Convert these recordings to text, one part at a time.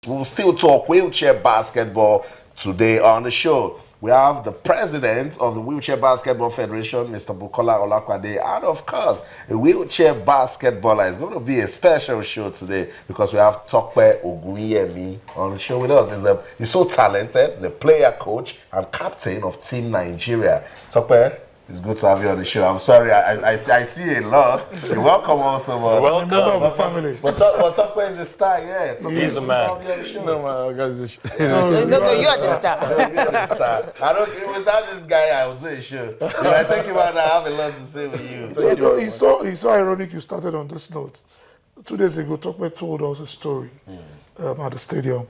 we'll still talk wheelchair basketball today on the show. We have the president of the Wheelchair Basketball Federation, Mr. Bukola Olakwade, and of course, a wheelchair basketballer. It's going to be a special show today because we have Tope Ogunyemi on the show with us. He's so talented. He's a player, coach, and captain of Team Nigeria. Tope, it's good to have you on the show. I'm sorry, I see a lot. You're welcome also. Welcome. The family. But Tope is the star, yeah. He's the man. No, guys, no, you're the star. You're the star. I don't. Without this guy, I would do a show. If I think about it, I have a lot to say with you. It's so ironic you started on this note. 2 days ago, Tope told us a story at the stadium.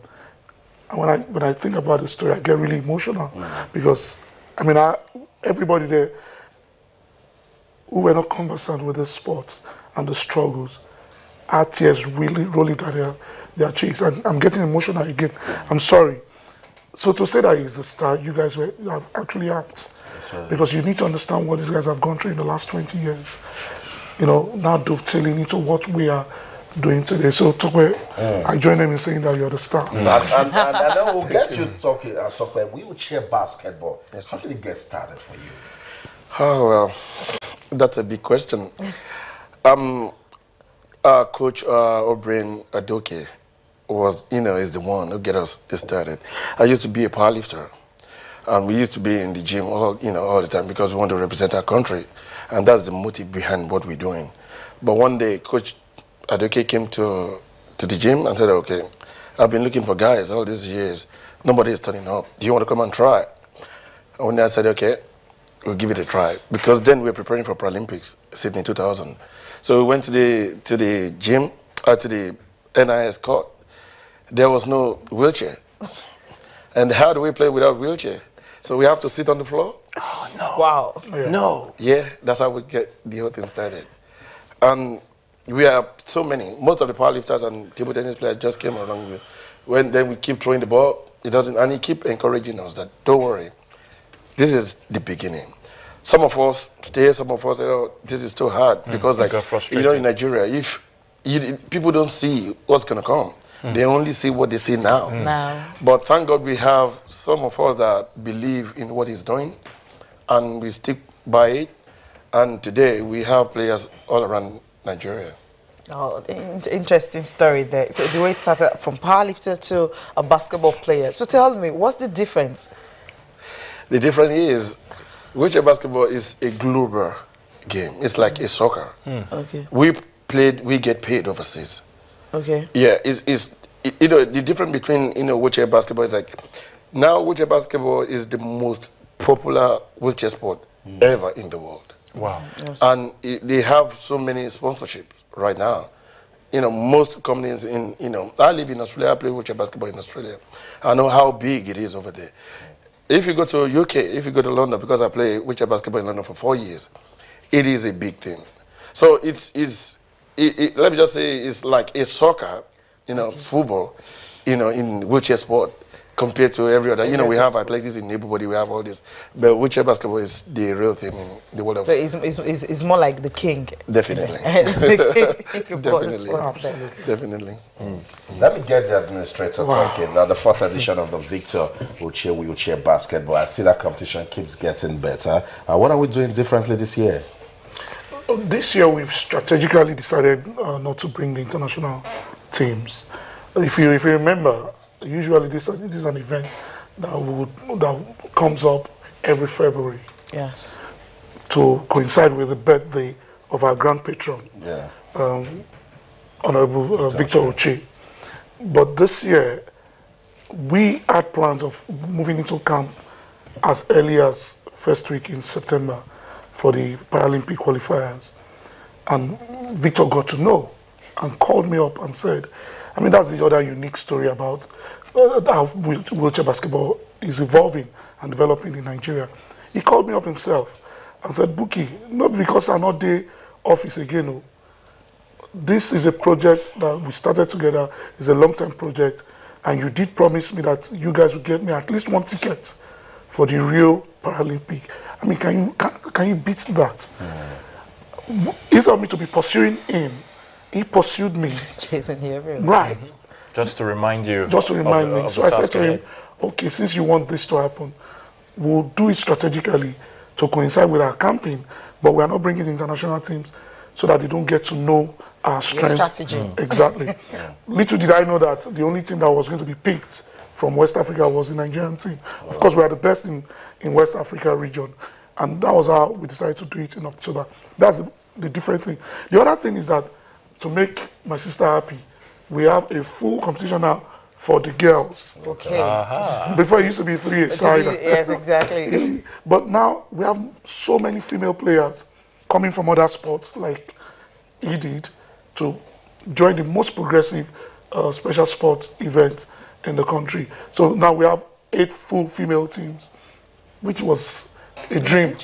And when I think about the story, I get really emotional because, I mean, everybody there who were not conversant with the sports and the struggles, our tears really rolling down their cheeks. And I'm getting emotional again. I'm sorry. So to say that he's the star, you guys have actually apt. Because you need to understand what these guys have gone through in the last 20 years. You know, now dovetailing into what we are doing today. So Tope, I join them in saying that you're the star. And then we'll get you talking about wheelchair basketball. Yes, How did it get started for you? Oh, well, that's a big question. Coach O'Brien Adoke is the one who get us started. I used to be a powerlifter, and we used to be in the gym all the time because we want to represent our country, and that's the motive behind what we're doing. But one day, Coach Adoke came to the gym and said, "Okay, I've been looking for guys all these years. Nobody is turning up. Do you want to come and try?" And when I said, "Okay, we'll give it a try," because then we were preparing for Paralympics, Sydney 2000. So we went to the gym, to the NIS court. There was no wheelchair. And how do we play without wheelchair? So we have to sit on the floor. Oh, no. Wow. Yeah. No. Yeah, that's how we get the whole thing started. And we are so many. Most of the powerlifters and table tennis players just came along. Then we keep throwing the ball. It doesn't, and he keep encouraging us that, don't worry, this is the beginning. Some of us stay, some of us say, oh, this is too hard. Because in Nigeria, if people don't see what's going to come, they only see what they see now. But thank God we have some of us that believe in what he's doing, and we stick by it. And today we have players all around Nigeria. Oh, interesting story there. So the way it started from powerlifter to a basketball player. So tell me, what's the difference? The difference is, wheelchair basketball is a global game. It's like a soccer. Okay. We get paid overseas. Okay. Yeah, the difference between wheelchair basketball is like, now wheelchair basketball is the most popular wheelchair sport ever in the world. Wow. Yes. And they have so many sponsorships right now. Most companies I live in Australia, I play wheelchair basketball in Australia. I know how big it is over there. If you go to UK, if you go to London, because I play wheelchair basketball in London for 4 years, it is a big thing. So let me just say, it's like a soccer, football, in wheelchair sport compared to every other. We have athletics in everybody, we have all this. But wheelchair basketball is the real thing in the world of. So it's more like the king. Definitely. Definitely. Let me get the administrator talking. Now, the 4th edition of the Victor Wheelchair Basketball. I see that competition keeps getting better. What are we doing differently this year? This year, we've strategically decided not to bring the international teams. If you remember, usually this is an event that comes up every February. Yes. To coincide with the birthday of our grand patron, Honorable Victor Oche. But this year, we had plans of moving into camp as early as first week in September for the Paralympic qualifiers. And Victor got to know and called me up and said, that's the other unique story about how wheelchair basketball is evolving and developing in Nigeria. He called me up himself and said, Buki, not because I'm not the office again. This is a project that we started together. It's a long-term project. And you did promise me that you guys would get me at least one ticket for the Rio Paralympic. Can you beat that? Instead of me to be pursuing him, he pursued me. He's chasing you everywhere. Right. Just to remind you. Just to remind me. Of So the I said task to him, ahead. okay, since you want this to happen, we'll do it strategically to coincide with our campaign, but we are not bringing international teams so that they don't get to know our strength. strategy. Exactly. Little did I know that the only team that was going to be picked from West Africa was the Nigerian team. Of course, we are the best in West Africa region, and that was how we decided to do it in October. That's the different thing. The other thing is that to make my sister happy, we have a full competition now for the girls. Okay. Before it used to be 3-a-side. Yes, exactly. But now we have so many female players coming from other sports like he did to join the most progressive special sports event in the country. So now we have 8 full female teams, which was a dream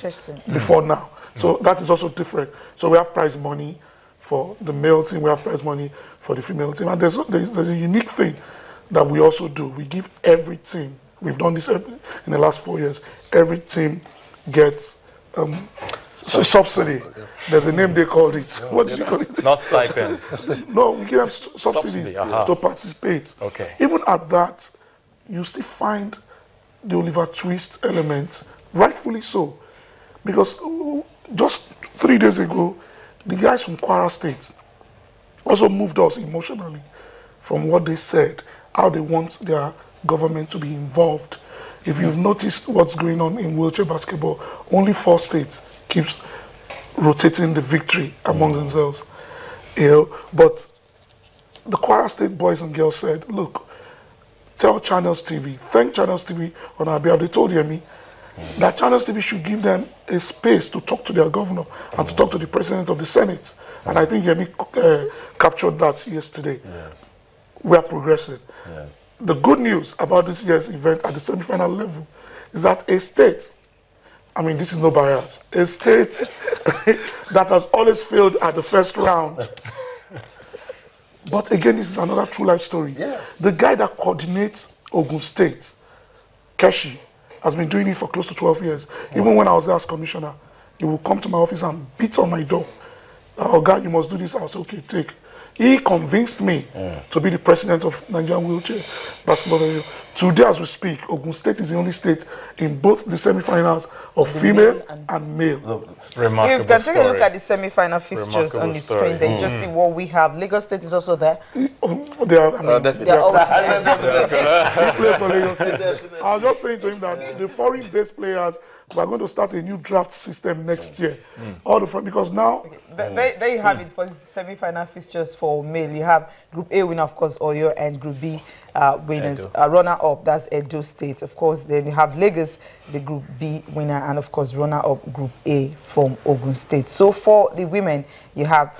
before now. So that is also different. So we have prize money for the male team, we have prize money for the female team. And there's a unique thing that we also do. We give every team, we've done this in the last 4 years, every team gets a subsidy. There's a name they called it. What did you call it? Not stipends. No, we give them subsidies to participate. Okay. Even at that, you still find the Oliver Twist element, rightfully so. Because just 3 days ago, the guys from Kwara State also moved us emotionally from what they said, how they want their government to be involved. If you've noticed what's going on in wheelchair basketball, only 4 states keeps rotating the victory among themselves. You know, but the Kwara State boys and girls said, look, tell Channels TV, thank Channels TV on our behalf. They told Yemi that Channels TV should give them a space to talk to their governor and to talk to the president of the Senate. And I think Yemi captured that yesterday. We are progressing. The good news about this year's event at the semi-final level is that a state, I mean, this is no bias, a state that has always failed at the first round. But again, this is another true life story. The guy that coordinates Ogun State, Keshi, has been doing it for close to 12 years. Even when I was there as commissioner, he would come to my office and beat on my door. Oh God, you must do this. I was okay, take. He convinced me to be the president of Nigerian Wheelchair Basketball Federation. Today, as we speak, Ogun State is the only state in both the semi-finals of female and male. Remarkable You can story. take a look at the semi-final fixtures Remarkable on the story. screen. Then you just see what we have. Lagos State is also there. They are, I mean, definitely. they are always he plays for Lagos State. I was just saying to him that the foreign-based players, we are going to start a new draft system next year. All the because now There you have it for the semi-final fixtures for male. You have Group A winner, of course, Oyo, and Group B winners. Runner-up, that's Edo State. Of course, then you have Lagos, the Group B winner, and of course, runner-up Group A from Ogun State. So for the women, you have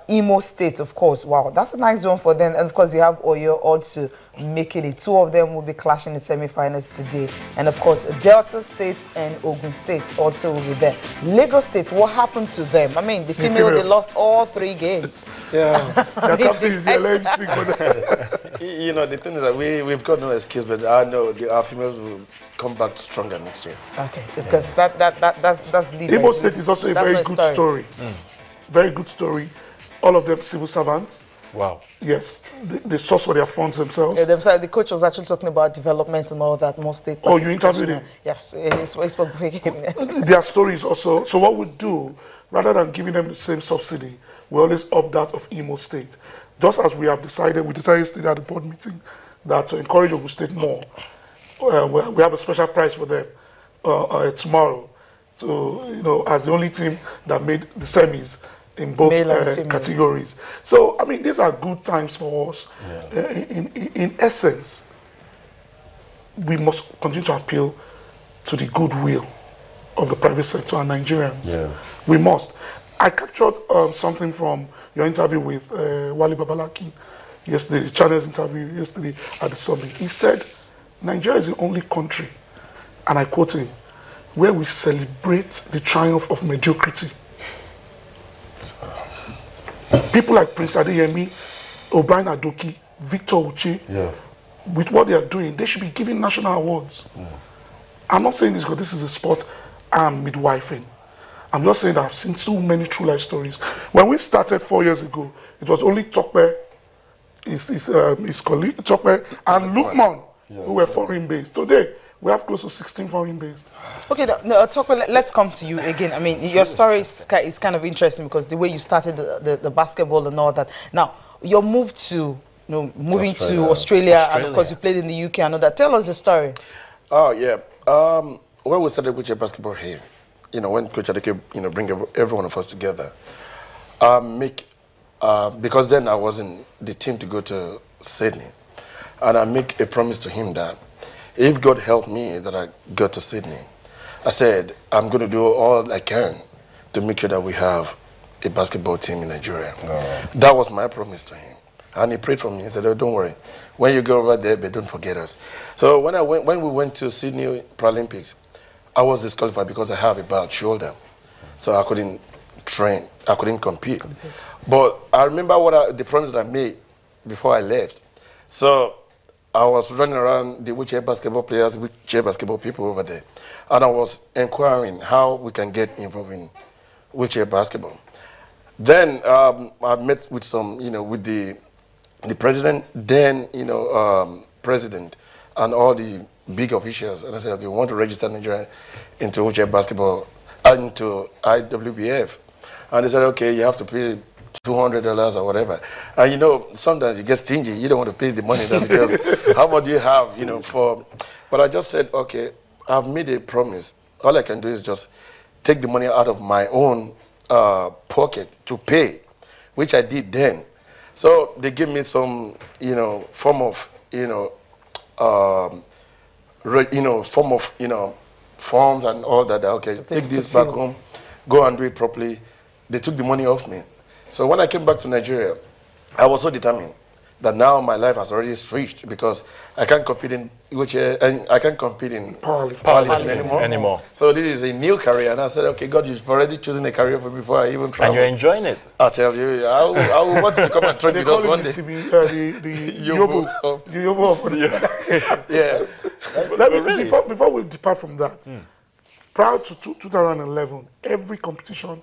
Imo State, of course. Wow, that's a nice one for them. And of course, you have Oyo also making it. 2 of them will be clashing in semi-finals today. And of course, Delta State and Ogun State also will be there. Lagos State, what happened to them? I mean, the female, they lost all 3 games. Yeah. the captain is here. Let him speak for them. You know, the thing is that we've got no excuse, but I know our females will come back stronger next year. Okay, because that's leader. Imo State is also a That's very my good story. Very good story. All of them civil servants. Wow. Yes, they source for their funds themselves. Yeah, the coach was actually talking about development and all that, more state. Oh, you interviewed him? Yes, he spoke with him. Their stories also. So what we do, rather than giving them the same subsidy, we always up that of Imo State. Just as we decided yesterday at the board meeting that to encourage Ogun State more, we have a special prize for them tomorrow. To as the only team that made the semis in both categories. So I mean, these are good times for us. In essence, we must continue to appeal to the goodwill of the private sector and Nigerians. We must. I captured something from your interview with Wale Babalaki yesterday, the Channels interview yesterday at the summit. He said, Nigeria is the only country, and I quote him, where we celebrate the triumph of mediocrity. People like Prince Adeyemi, O'Brien Adoki, Victor Uche, with what they are doing, they should be given national awards. I'm not saying this because this is a sport I'm midwifing. I'm just saying that I've seen so many true life stories. When we started 4 years ago, it was only Tokwe his colleague, Chokwe, and Lukman, who were foreign-based. Today, we have close to 16 foreign-based. Okay, Chokwe, let's come to you again. I mean, your story is kind of interesting because the way you started the basketball and all that. Now, your move to, moving to Australia, and of course you played in the UK and all that. Tell us the story. Oh, yeah. When we started Wheelchair Basketball here, when Coach Adeke, bring every one of us together, because then I was in the team to go to Sydney, and I make a promise to him that if God helped me that I go to Sydney, I said, I'm going to do all I can to make sure that we have a basketball team in Nigeria. Oh. That was my promise to him. And he prayed for me and said, oh, don't worry. When you go over there, but don't forget us. So when we went to Sydney Paralympics, I was disqualified because I have a bad shoulder. So I couldn't train, I couldn't compete. But I remember the promise that I made before I left. So I was running around the wheelchair basketball players, wheelchair basketball people over there. And I was inquiring how we can get involved in wheelchair basketball. Then I met with some, with the president, then, president, and all the big officials. And I said, okay, we want to register Nigeria into wheelchair basketball, into IWBF. And they said, okay, you have to pay $200 or whatever. And sometimes you get stingy. You don't want to pay the money because how much do you have, for... But I just said, okay, I've made a promise. All I can do is just take the money out of my own pocket to pay, which I did then. So they give me some, form of, forms and all that. Okay, take this back home, go and do it properly. They took the money off me. So when I came back to Nigeria, I was so determined that now my life has already switched because I can't compete in wheelchair and I can't compete in powerlifting anymore. So this is a new career, and I said, okay, God, you've already chosen a career for me before I even travel. And you're enjoying it. I tell you, I will want you to come and train with us one day. The Yobo. Yes. Before we depart from that, prior to 2011, every competition,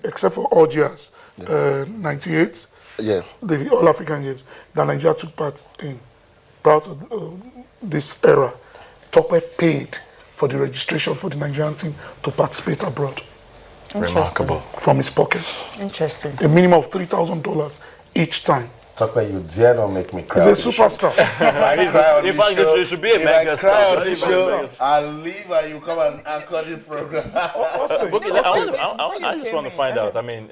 except for Algiers, 98, the All-African Games that Nigeria took part in, prior to this era, Tokwe paid for the registration for the Nigerian team to participate abroad. Remarkable. From his pocket. Interesting. A minimum of $3,000 each time. Tokwe, you dare not make me cry. He's a superstar. In fact, you should be a mega star. I'll leave and you come and anchor this program. Okay, I just want to find out. I mean,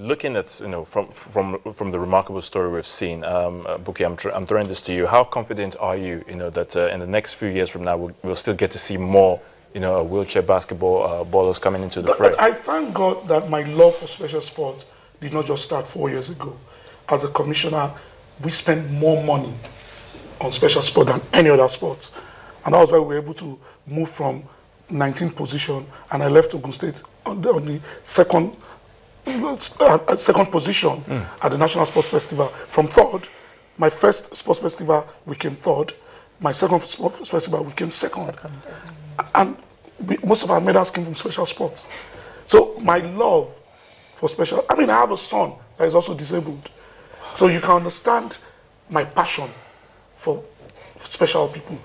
looking at from the remarkable story we've seen, Buki, I'm throwing this to you. How confident are you, that in the next few years from now we'll still get to see more, wheelchair basketball ballers coming into the fray? I thank God that my love for special sport did not just start 4 years ago. As a commissioner, we spend more money on special sport than any other sport. And that was why we were able to move from 19th position, and I left Ogun State on the second position at the National Sports Festival. From third, my first sports festival, we came third. My second sports festival, we came second. And most of our medals came from special sports. So my love for special, I have a son that is also disabled. So you can understand my passion for special people.